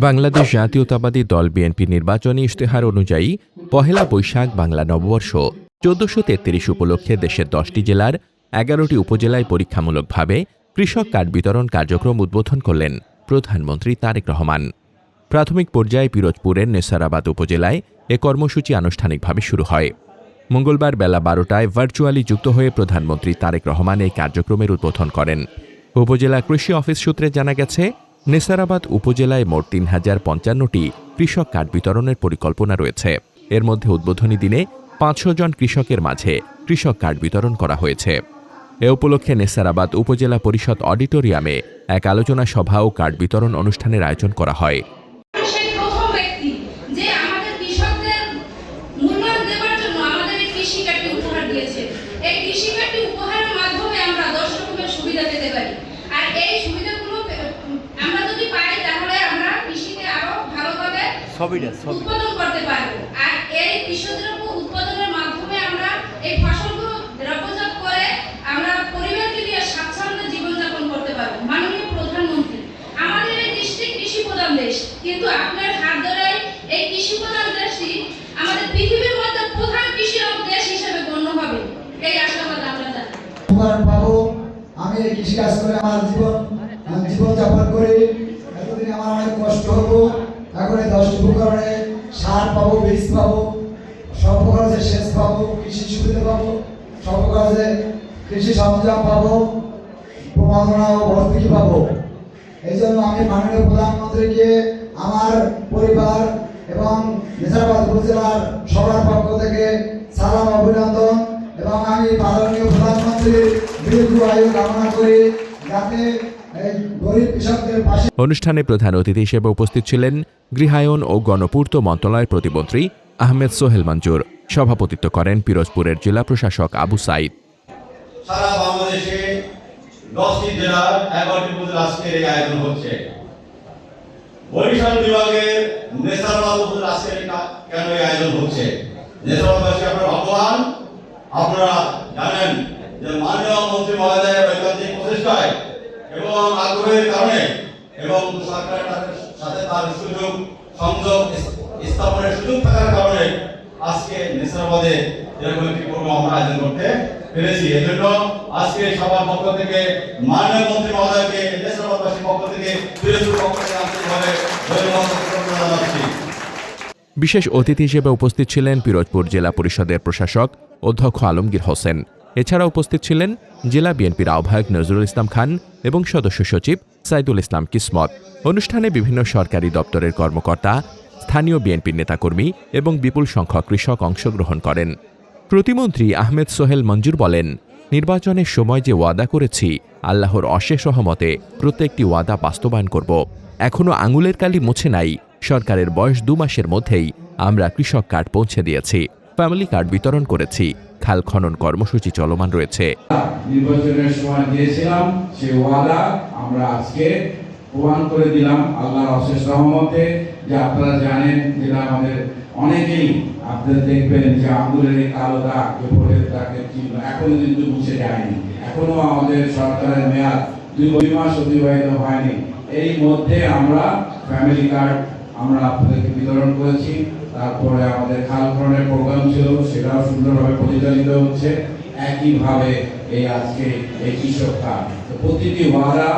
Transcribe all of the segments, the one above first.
বাংলাদেশ জাতীয়তাবাদী দল বিএনপি নির্বাচনী ইশতেহার অনুযায়ী পহেলা বৈশাখ বাংলা নববর্ষ ১৪৩৩ উপলক্ষে দেশের ১০টি জেলার ১১টি উপজেলায় পরীক্ষামূলকভাবে কৃষক কার্ড বিতরণ কার্যক্রম উদ্বোধন করলেন প্রধানমন্ত্রী তারেক রহমান। প্রাথমিক পর্যায়ে পিরোজপুরের নেসারাবাদ উপজেলায় এ কর্মসূচি আনুষ্ঠানিকভাবে শুরু হয়। মঙ্গলবার বেলা ১২টায় ভার্চুয়ালি যুক্ত হয়ে প্রধানমন্ত্রী তারেক রহমান এই কার্যক্রমের উদ্বোধন করেন। উপজেলা কৃষি অফিস সূত্রে জানা গেছে, নেসারাবাদ উপজেলায় মোট ৩,০৫৫টি কৃষক কার্ড বিতরণের পরিকল্পনা রয়েছে। এর মধ্যে উদ্বোধনী দিনে ৫০০ জন কৃষকের মাঝে কৃষক কার্ড বিতরণ করা হয়েছে। এ উপলক্ষে নেসারাবাদ উপজেলা পরিষদ অডিটোরিয়ামে এক আলোচনা সভা ও কার্ড বিতরণ অনুষ্ঠানের আয়োজন করা হয়। উৎপাদন করতে পারবো। আর এই কৃষিদ্রব্য উৎপাদনের মাধ্যমে আমরা এই ফসলগুলো দ্রব্যজাত করে আমরা পরিবারকে নিয়ে স্বাচ্ছন্দ্যে জীবনযাপন করতে পারবো। মাননীয় প্রধানমন্ত্রী, আমাদের এই দেশটি কৃষি প্রধান দেশ, কিন্তু আপনার হাত ধরে এই কৃষি প্রধান দেশটি আমাদের পৃথিবীর মধ্যে প্রধান কৃষি দেশ হিসেবে গণ্য হবে। এই আশাবাদ আমরা জানি। পাবো, আমি এই কৃষি কাজ করে আমার জীবনযাপন করি। এতদিন আমার অনেক কষ্ট হতো, এখন এই 10টি উপকরণে সার পাবো, বীজ পাবো, স্বল্প খরচে সেচ পাবো, কৃষি সুবিধা পাবো, স্বল্প খরচে কৃষি সরঞ্জাম পাবো, প্রমাণনা ও ভর্তুকি পাবো। এই জন্য আমি মাননীয় প্রধানমন্ত্রীকে আমার পরিবার এবং নেসারাবাদ উপজেলার সবার পক্ষ থেকে সালাম, অভিনন্দন এবং আমি মাননীয় প্রধানমন্ত্রীর দীর্ঘ আয়ু কামনা করি, যাতে অনুষ্ঠানে প্রধান অতিথি হিসেবে উপস্থিত ছিলেন গৃহায়ন ও গণপূর্ত মন্ত্রণালয়ের প্রতিমন্ত্রী আহমেদ সোহেল মঞ্জুর। সভাপতিত্ব করেন পিরোজপুরের জেলা প্রশাসক আবু সাইদ। সারা বাংলাদেশে 10টি জেলার 11টি উপজেলা আজকের এই আয়োজন হচ্ছে। বরিশাল বিভাগের নেসারাবাদ উপজেলা আজকের কেন এই আয়োজন হচ্ছে? নেসারাবাদবাসী আপনারা ভাগ্যবান। আপনারা জানেন যে মাননীয় মন্ত্রী মহোদয়ের ঐকান্তিক প্রচেষ্টায় এবং আগ্রহের কারণে এবং সরকারের সাথে তার সংযোগ স্থাপনের সুযোগ থাকার কারণে আজকে নেসারাবাদে এরকম একটি প্রোগ্রাম আমরা আয়োজন করতে পেরেছি। এজন্য আজকে সবার পক্ষ থেকে মাননীয় মন্ত্রী মহোদয়কে নেসারাবাদবাসীর পক্ষ থেকে আন্তরিকভাবে ধন্যবাদ জানাচ্ছি। বিশেষ অতিথি হিসেবে উপস্থিত ছিলেন পিরোজপুর জেলা পরিষদের প্রশাসক অধ্যক্ষ আলমগীর হোসেন। এছাড়া উপস্থিত ছিলেন জেলা বিএনপির আহ্বায়ক নজরুল ইসলাম খান এবং সদস্য সচিব সাইদুল ইসলাম কিসমত। অনুষ্ঠানে বিভিন্ন সরকারি দপ্তরের কর্মকর্তা, স্থানীয় বিএনপির নেতাকর্মী এবং বিপুল সংখ্যক কৃষক অংশগ্রহণ করেন। প্রতিমন্ত্রী আহমেদ সোহেল মঞ্জুর বলেন, নির্বাচনের সময় যে ওয়াদা করেছি, আল্লাহর অশেষ রহমতে প্রত্যেকটি ওয়াদা বাস্তবায়ন করব। এখনও আঙুলের কালি মুছে নাই। সরকারের বয়স 2 মাসের মধ্যেই আমরা কৃষক কার্ড পৌঁছে দিয়েছি, ফ্যামিলি কার্ড বিতরণ করেছি, খাল খনন কর্মসূচি চলমান রয়েছে। নির্বাচনের সময় দিয়েছিলাম সেই ওয়াদা আমরা আজকে প্রমাণ করে দিলাম আল্লাহর অশেষ রহমতে। যে আপনারা জানেন যে আমাদের অনেকেই আপনারা দেখবেন যে আঙুলের এই কালো দাগ, ভোটের দাগের চিহ্ন এখনো কিন্তু মুছে যায়নি। এখনো আমাদের সরকারের মেয়াদ 2 মাস অতিবাহিত হয়নি। এই মধ্যে আমরা ফ্যামিলি কার্ড আমরা আপনাদেরকে বিতরণ করেছি। তারপরে আমাদের খাল খননের প্রোগ্রাম ছিল, সেটাও সুন্দরভাবে পরিচালিত হচ্ছে। একইভাবে এই আজকে এই কৃষক কার্ড, প্রতিটি ওয়াদা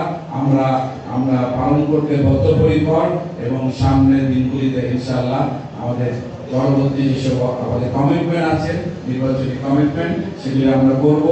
আমরা পালন করতে বদ্ধপরিকর এবং সামনের দিনগুলিতে ইনশাআল্লাহ আমাদের পরবর্তী যেসব আমাদের কমিটমেন্ট আছে, নির্বাচনী কমিটমেন্ট, সেগুলি আমরা করব।